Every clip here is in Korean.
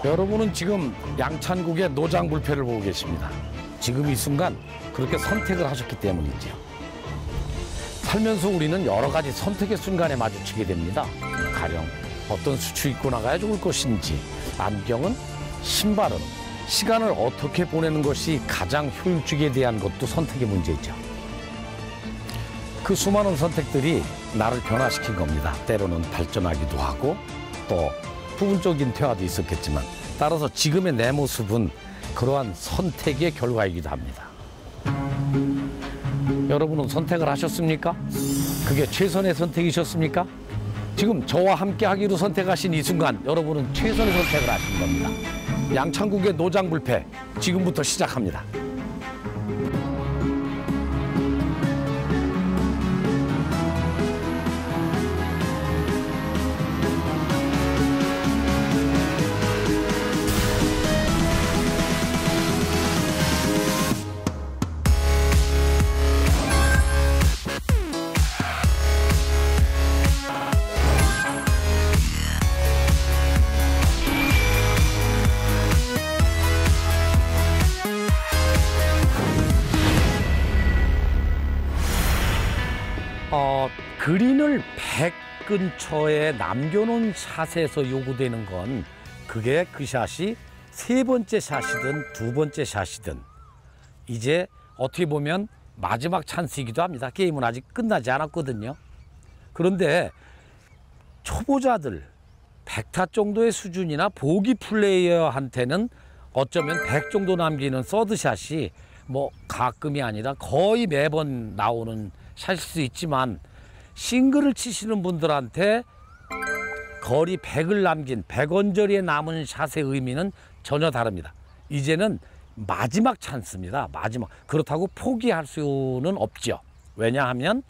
여러분은 지금 양찬국의 노장불패를 보고 계십니다. 지금 이 순간 그렇게 선택을 하셨기 때문이죠. 살면서 우리는 여러 가지 선택의 순간에 마주치게 됩니다. 가령 어떤 수트 입고 나가야 좋을 것인지, 안경은, 신발은, 시간을 어떻게 보내는 것이 가장 효율적에 대한 것도 선택의 문제죠. 그 수많은 선택들이 나를 변화시킨 겁니다. 때로는 발전하기도 하고 또 부분적인 퇴화도 있었겠지만, 따라서 지금의 내 모습은 그러한 선택의 결과이기도 합니다. 여러분은 선택을 하셨습니까? 그게 최선의 선택이셨습니까? 지금 저와 함께 하기로 선택하신 이 순간 여러분은 최선의 선택을 하신 겁니다. 양찬국의 노장불패 지금부터 시작합니다. 그린을 100 근처에 남겨놓은 샷에서 요구되는 건 그게 그 샷이 세 번째 샷이든 두 번째 샷이든 이제 어떻게 보면 마지막 찬스이기도 합니다. 게임은 아직 끝나지 않았거든요. 그런데 초보자들 100타 정도의 수준이나 보기 플레이어한테는 어쩌면 100 정도 남기는 서드샷이 뭐 가끔이 아니라 거의 매번 나오는 샷일 수 있지만, 싱글을 치시는 분들한테 거리 100을 남긴 100언저리에 남은 샷의 의미는 전혀 다릅니다. 이제는 마지막 찬스입니다. 마지막. 그렇다고 포기할 수는 없죠. 왜냐하면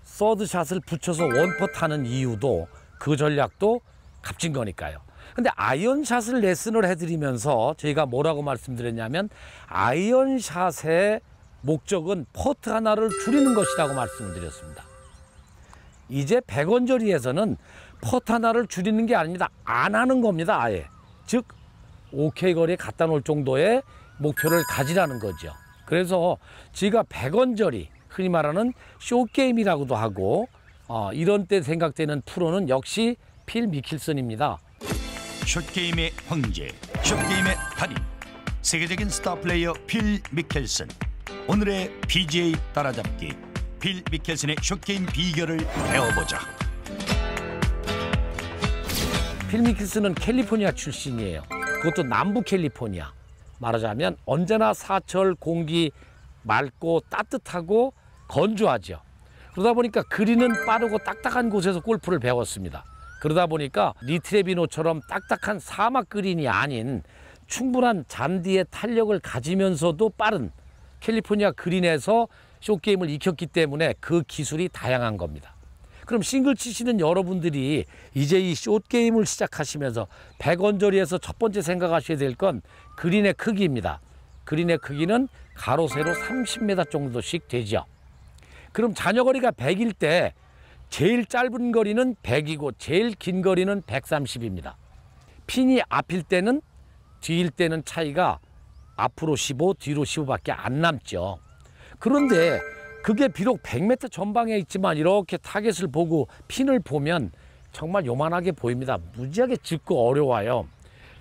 서드샷을 붙여서 원퍼트 하는 이유도 그 전략도 값진 거니까요. 근데 아이언샷을 레슨을 해드리면서 저희가 뭐라고 말씀드렸냐면, 아이언샷의 목적은 퍼트 하나를 줄이는 것이라고 말씀을 드렸습니다. 이제 100언저리에서는 퍼트 하나를 줄이는 게 아닙니다. 안 하는 겁니다, 아예. 즉 오케이 거리에 갖다 놓을 정도의 목표를 가지라는 거죠. 그래서 제가 100언저리, 흔히 말하는 쇼게임이라고도 하고 이런 때 생각되는 프로는 역시 필 미켈슨입니다. 숏게임의 황제, 숏게임의 달인, 세계적인 스타 플레이어 필 미켈슨. 오늘의 PGA 따라잡기, 필 미켈슨의 숏게임 비결을 배워보자. 필 미켈슨은 캘리포니아 출신이에요. 그것도 남부 캘리포니아. 말하자면 언제나 사철 공기 맑고 따뜻하고 건조하죠. 그러다 보니까 그린은 빠르고 딱딱한 곳에서 골프를 배웠습니다. 그러다 보니까 리트레비노처럼 딱딱한 사막 그린이 아닌 충분한 잔디의 탄력을 가지면서도 빠른 캘리포니아 그린에서 숏게임을 익혔기 때문에 그 기술이 다양한 겁니다. 그럼 싱글 치시는 여러분들이 이제 이 숏게임을 시작하시면서 100언저리에서 첫 번째 생각하셔야 될 건 그린의 크기입니다. 그린의 크기는 가로 세로 30m 정도씩 되죠. 그럼 잔여거리가 100일 때 제일 짧은 거리는 100이고 제일 긴 거리는 130입니다. 핀이 앞일 때는 뒤일 때는 차이가 앞으로 15, 뒤로 15밖에 안 남죠. 그런데 그게 비록 100m 전방에 있지만 이렇게 타겟을 보고 핀을 보면 정말 요만하게 보입니다. 무지하게 짚고 어려워요.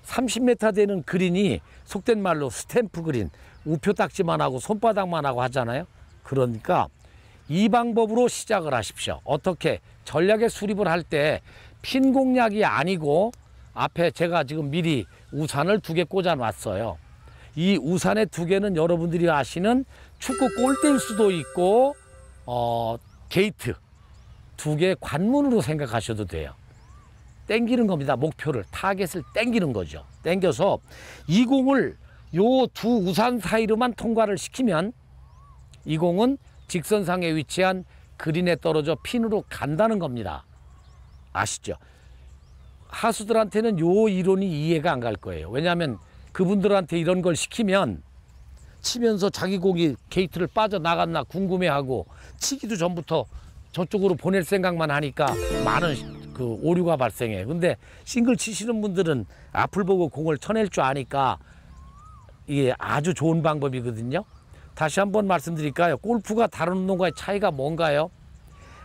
30m 되는 그린이 속된 말로 스탬프 그린, 우표 딱지만 하고 손바닥만 하고 하잖아요. 그러니까 이 방법으로 시작을 하십시오. 어떻게? 전략의 수립을 할 때 핀 공략이 아니고 앞에 제가 지금 미리 우산을 2개 꽂아 놨어요. 이 우산의 2개는 여러분들이 아시는 축구 골대일 수도 있고 게이트 2개의 관문으로 생각하셔도 돼요. 땡기는 겁니다. 목표를, 타겟을 땡기는 거죠. 땡겨서 이 공을 요 두 우산 사이로만 통과를 시키면 이 공은 직선상에 위치한 그린에 떨어져 핀으로 간다는 겁니다. 아시죠? 하수들한테는 요 이론이 이해가 안 갈 거예요. 왜냐하면 그분들한테 이런 걸 시키면 치면서 자기 공이 게이트를 빠져나갔나 궁금해하고 치기도 전부터 저쪽으로 보낼 생각만 하니까 많은 그 오류가 발생해요. 근데 싱글 치시는 분들은 앞을 보고 공을 쳐낼 줄 아니까 이게 아주 좋은 방법이거든요. 다시 한번 말씀드릴까요? 골프가 다른 운동과의 차이가 뭔가요?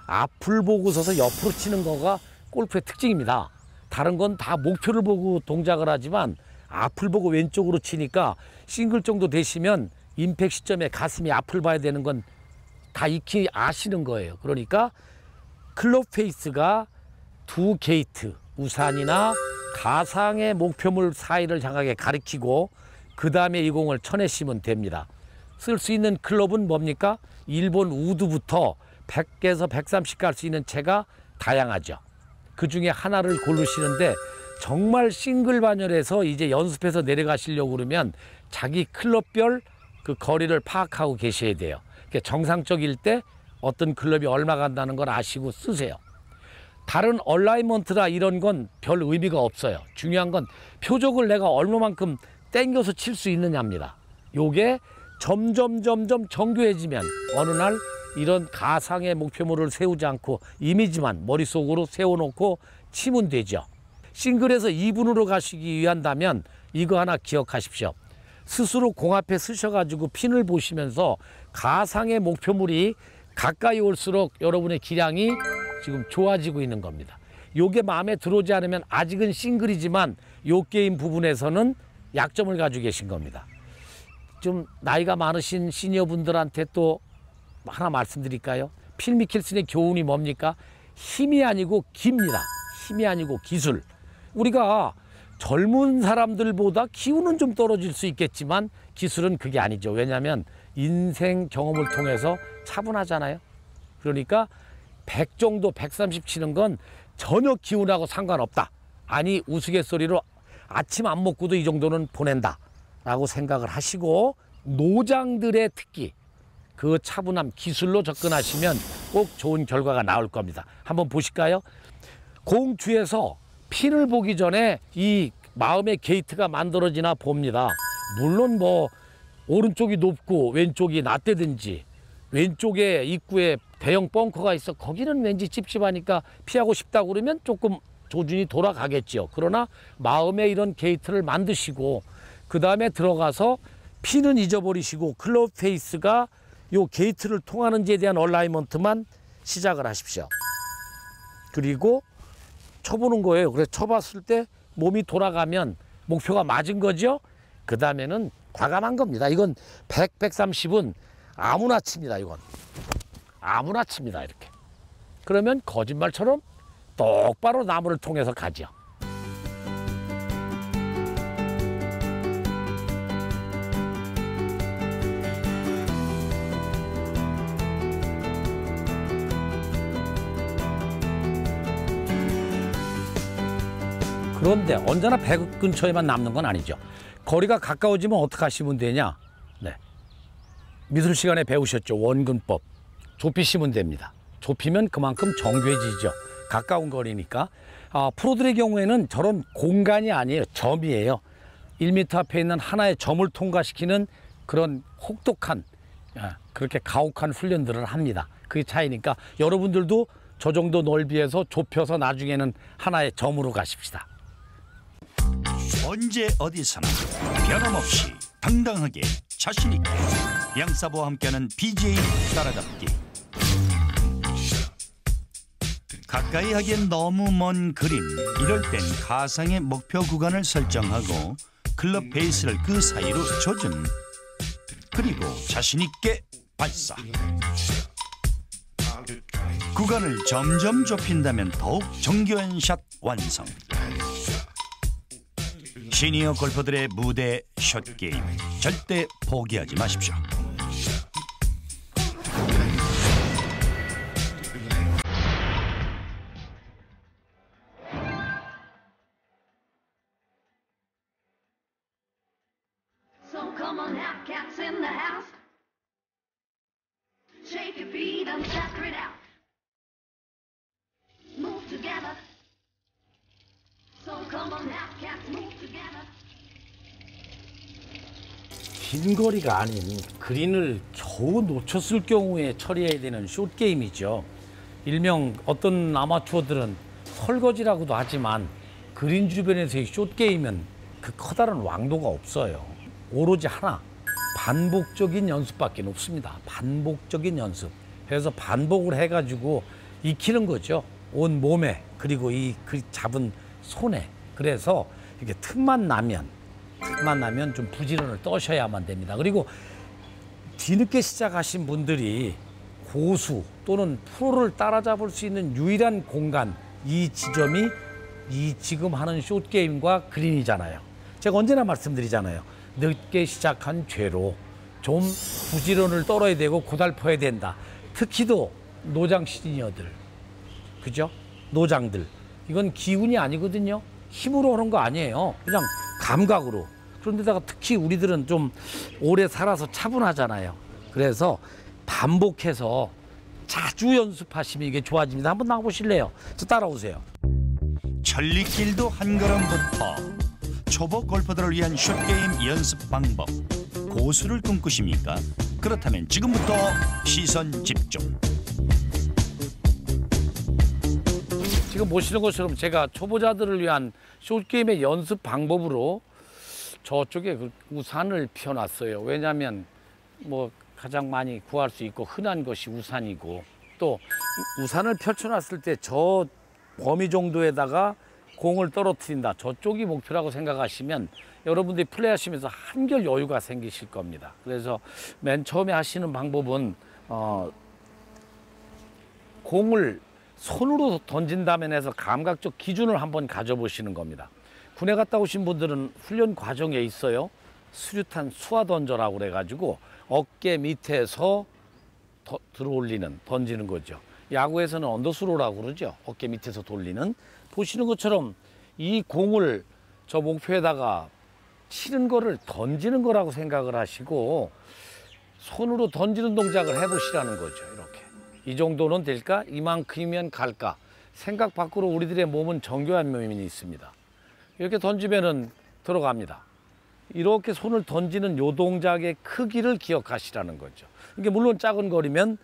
앞을 보고 서서 옆으로 치는 거가 골프의 특징입니다. 다른 건 다 목표를 보고 동작을 하지만 앞을 보고 왼쪽으로 치니까 싱글 정도 되시면 임팩 시점에 가슴이 앞을 봐야 되는 건 다 익히 아시는 거예요. 그러니까 클럽 페이스가 두 게이트, 우산이나 가상의 목표물 사이를 향하게 가리키고 그 다음에 이 공을 쳐내시면 됩니다. 쓸 수 있는 클럽은 뭡니까? 일본 우드부터 100에서 130 갈 수 있는 채가 다양하죠. 그 중에 하나를 고르시는데 정말 싱글 반열에서 이제 연습해서 내려가시려고 그러면 자기 클럽별 그 거리를 파악하고 계셔야 돼요. 정상적일 때 어떤 클럽이 얼마 간다는 걸 아시고 쓰세요. 다른 얼라이먼트나 이런 건 별 의미가 없어요. 중요한 건 표적을 내가 얼마만큼 땡겨서 칠 수 있느냐입니다. 요게 점점 정교해지면 어느 날 이런 가상의 목표물을 세우지 않고 이미지만 머릿속으로 세워놓고 치면 되죠. 싱글에서 2분으로 가시기 위한다면 이거 하나 기억하십시오. 스스로 공 앞에 쓰셔가지고 핀을 보시면서 가상의 목표물이 가까이 올수록 여러분의 기량이 지금 좋아지고 있는 겁니다. 요게 마음에 들어오지 않으면 아직은 싱글이지만 요 게임 부분에서는 약점을 가지고 계신 겁니다. 좀 나이가 많으신 시니어 분들한테 또 하나 말씀드릴까요? 필 미켈슨의 교훈이 뭡니까? 힘이 아니고 기입니다. 힘이 아니고 기술. 우리가 젊은 사람들보다 기운은 좀 떨어질 수 있겠지만 기술은 그게 아니죠. 왜냐하면 인생 경험을 통해서 차분하잖아요. 그러니까 100 정도 130 치는 건 전혀 기운하고 상관없다. 아니 우스갯소리로 아침 안 먹고도 이 정도는 보낸다 라고 생각을 하시고 노장들의 특기 그 차분함 기술로 접근하시면 꼭 좋은 결과가 나올 겁니다. 한번 보실까요? 공 뒤에서 핀을 보기 전에 이 마음의 게이트가 만들어지나 봅니다. 물론 뭐 오른쪽이 높고 왼쪽이 낮대든지 왼쪽에 입구에 대형 벙커가 있어 거기는 왠지 찝찝하니까 피하고 싶다 그러면 조금 조준이 돌아가겠죠. 그러나 마음의 이런 게이트를 만드시고 그 다음에 들어가서 핀은 잊어버리시고 클럽 페이스가 요 게이트를 통하는지에 대한 얼라이먼트만 시작을 하십시오. 그리고 쳐보는 거예요. 그래서 쳐봤을 때 몸이 돌아가면 목표가 맞은 거죠. 그 다음에는 과감한 겁니다. 이건 100, 130은 아무나 칩니다. 이건 아무나 칩니다. 이렇게. 그러면 거짓말처럼 똑바로 나무를 통해서 가죠. 그런데 언제나 100 근처에만 남는 건 아니죠. 거리가 가까워지면 어떻게 하시면 되냐? 네. 미술 시간에 배우셨죠. 원근법. 좁히시면 됩니다. 좁히면 그만큼 정교해지죠. 가까운 거리니까. 프로들의 경우에는 저런 공간이 아니에요. 점이에요. 1m 앞에 있는 하나의 점을 통과시키는 그런 혹독한 그렇게 가혹한 훈련들을 합니다. 그게 차이니까 여러분들도 저 정도 넓이에서 좁혀서 나중에는 하나의 점으로 가십시다. 언제 어디서나 변함없이 당당하게 자신있게 양사부와 함께하는 BJ 따라잡기. 가까이 하기엔 너무 먼 그린. 이럴 땐 가상의 목표 구간을 설정하고 클럽 베이스를 그 사이로 조준. 그리고 자신있게 발사. 구간을 점점 좁힌다면 더욱 정교한 샷 완성. 시니어 골퍼들의 무대 숏게임 절대 포기하지 마십시오. So come on now, cats in the house. Shake your feet and stagger it out. Move together. So come on now, cats, move together. 긴 거리가 아닌 그린을 겨우 놓쳤을 경우에 처리해야 되는 숏게임이죠. 일명 어떤 아마추어들은 설거지라고도 하지만 그린 주변에서의 숏게임은 그 커다란 왕도가 없어요. 오로지 하나, 반복적인 연습밖에 없습니다. 반복적인 연습. 그래서 반복을 해가지고 익히는 거죠. 온 몸에, 그리고 그 잡은 손에. 그래서 이렇게 틈만 나면 좀 부지런을 떠셔야만 됩니다. 그리고 뒤늦게 시작하신 분들이 고수 또는 프로를 따라잡을 수 있는 유일한 공간, 이 지점이 이 지금 하는 숏게임과 그린이잖아요. 제가 언제나 말씀드리잖아요. 늦게 시작한 죄로 좀 부지런을 떨어야 되고 고달퍼야 된다. 특히도 노장 시니어들, 그죠? 노장들. 이건 기운이 아니거든요. 힘으로 하는 거 아니에요. 그냥 감각으로. 그런데다가 특히 우리들은 좀 오래 살아서 차분하잖아요. 그래서 반복해서 자주 연습하시면 이게 좋아집니다. 한번 나와보실래요? 저 따라오세요. 천리길도 한 걸음부터 초보 골퍼들을 위한 숏게임 연습 방법. 고수를 꿈꾸십니까? 그렇다면 지금부터 시선 집중. 지금 보시는 것처럼 제가 초보자들을 위한 숏게임의 연습 방법으로 저쪽에 그 우산을 펴놨어요. 왜냐하면 뭐 가장 많이 구할 수 있고 흔한 것이 우산이고, 또 우산을 펼쳐놨을 때 저 범위 정도에다가 공을 떨어뜨린다. 저쪽이 목표라고 생각하시면 여러분들이 플레이하시면서 한결 여유가 생기실 겁니다. 그래서 맨 처음에 하시는 방법은 공을 손으로 던진다면 해서 감각적 기준을 한번 가져보시는 겁니다. 군에 갔다 오신 분들은 훈련 과정에 있어요. 수류탄 수화 던져라고 그래가지고 어깨 밑에서 들어올리는, 던지는 거죠. 야구에서는 언더스로라고 그러죠. 어깨 밑에서 돌리는. 보시는 것처럼 이 공을 저 목표에다가 치는 거를 던지는 거라고 생각을 하시고 손으로 던지는 동작을 해보시라는 거죠. 이렇게. 이 정도는 될까? 이만큼이면 갈까? 생각 밖으로 우리들의 몸은 정교한 몸이 있습니다. 이렇게 던지면은 들어갑니다. 이렇게 손을 던지는 요 동작의 크기를 기억하시라는 거죠. 이게 물론 작은 거리면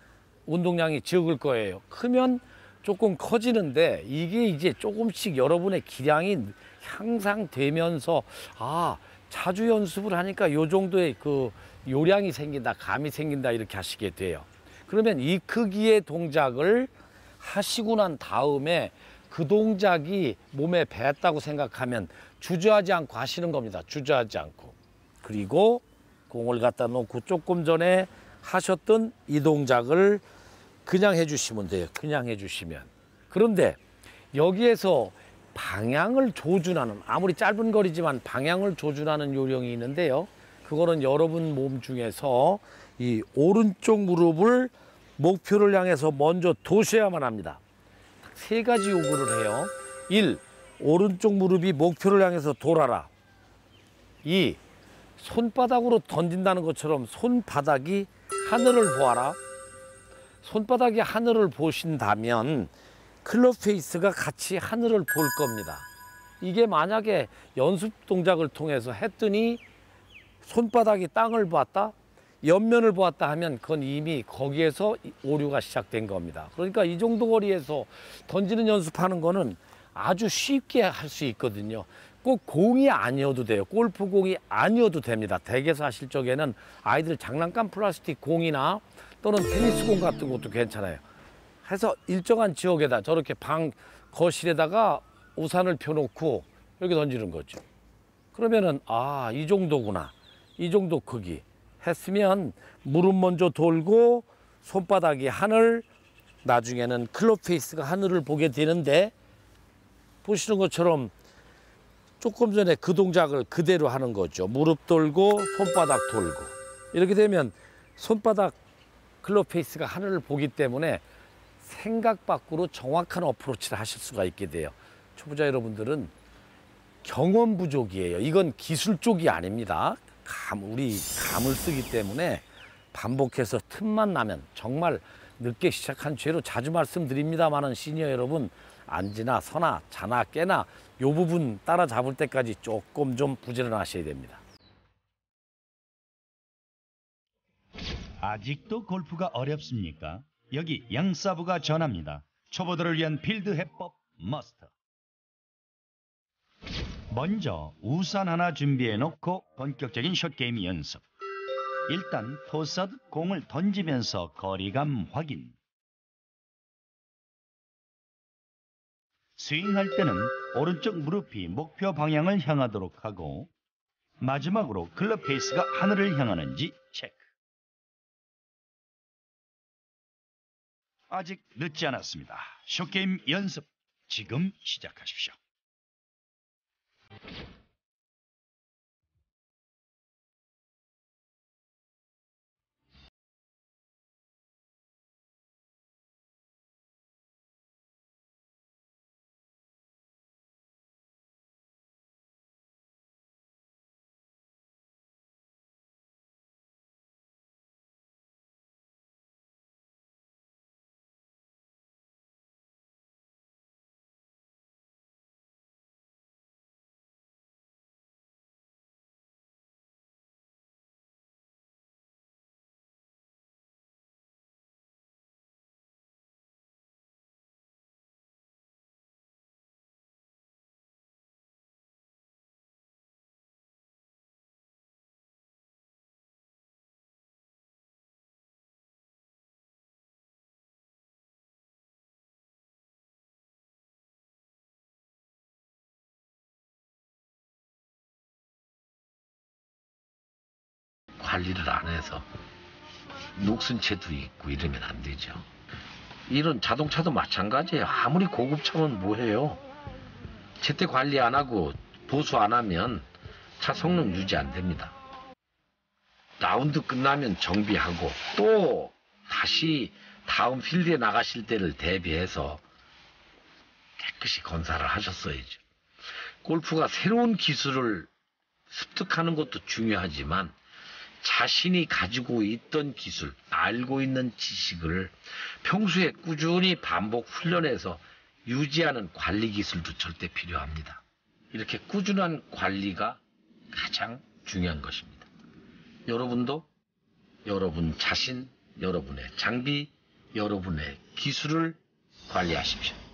운동량이 적을 거예요. 크면 조금 커지는데 이게 이제 조금씩 여러분의 기량이 향상되면서 자주 연습을 하니까 요 정도의 그 요량이 생긴다, 감이 생긴다 이렇게 하시게 돼요. 그러면 이 크기의 동작을 하시고 난 다음에 그 동작이 몸에 배었다고 생각하면 주저하지 않고 하시는 겁니다. 주저하지 않고. 그리고 공을 갖다 놓고 조금 전에 하셨던 이 동작을 그냥 해주시면 돼요. 그냥 해주시면. 그런데 여기에서 방향을 조준하는, 아무리 짧은 거리지만 방향을 조준하는 요령이 있는데요. 그거는 여러분 몸 중에서 이 오른쪽 무릎을 목표를 향해서 먼저 도셔야만 합니다. 세 가지 요구를 해요. 1. 오른쪽 무릎이 목표를 향해서 돌아라. 2. 손바닥으로 던진다는 것처럼 손바닥이 하늘을 보아라. 손바닥이 하늘을 보신다면 클럽 페이스가 같이 하늘을 볼 겁니다. 이게 만약에 연습 동작을 통해서 했더니 손바닥이 땅을 보았다, 옆면을 보았다 하면 그건 이미 거기에서 오류가 시작된 겁니다. 그러니까 이 정도 거리에서 던지는 연습하는 거는 아주 쉽게 할 수 있거든요. 꼭 공이 아니어도 돼요. 골프 공이 아니어도 됩니다. 댁에서 하실 적에는 아이들 장난감 플라스틱 공이나 또는 테니스 공 같은 것도 괜찮아요. 해서 일정한 지역에다 저렇게 방 거실에다가 우산을 펴놓고 이렇게 던지는 거죠. 그러면은 이 정도구나. 이 정도 크기 했으면 무릎 먼저 돌고 손바닥이 하늘, 나중에는 클럽 페이스가 하늘을 보게 되는데, 보시는 것처럼 조금 전에 그 동작을 그대로 하는 거죠. 무릎 돌고 손바닥 돌고. 이렇게 되면 손바닥 클럽 페이스가 하늘을 보기 때문에 생각 밖으로 정확한 어프로치를 하실 수가 있게 돼요. 초보자 여러분들은 경험 부족이에요. 이건 기술 쪽이 아닙니다. 우리 감을 쓰기 때문에 반복해서 틈만 나면, 정말 늦게 시작한 죄로 자주 말씀드립니다만은 시니어 여러분, 앉으나 서나 자나 깨나 요 부분 따라잡을 때까지 조금 좀 부지런하셔야 됩니다. 아직도 골프가 어렵습니까? 여기 양사부가 전합니다. 초보들을 위한 필드 해법 머스트. 먼저 우산 하나 준비해 놓고 본격적인 숏게임 연습. 일단 토스하듯 공을 던지면서 거리감 확인. 스윙할 때는 오른쪽 무릎이 목표 방향을 향하도록 하고 마지막으로 클럽 페이스가 하늘을 향하는지 체크. 아직 늦지 않았습니다. 숏게임 연습 지금 시작하십시오. 관리를 안 해서 녹슨 채도 있고 이러면 안 되죠. 이런 자동차도 마찬가지예요. 아무리 고급차면 뭐해요. 제때 관리 안 하고 보수 안 하면 차 성능 유지 안 됩니다. 라운드 끝나면 정비하고 또 다시 다음 필드에 나가실 때를 대비해서 깨끗이 건사를 하셨어야죠. 골프가 새로운 기술을 습득하는 것도 중요하지만 자신이 가지고 있던 기술, 알고 있는 지식을 평소에 꾸준히 반복 훈련해서 유지하는 관리 기술도 절대 필요합니다. 이렇게 꾸준한 관리가 가장 중요한 것입니다. 여러분도 여러분 자신, 여러분의 장비, 여러분의 기술을 관리하십시오.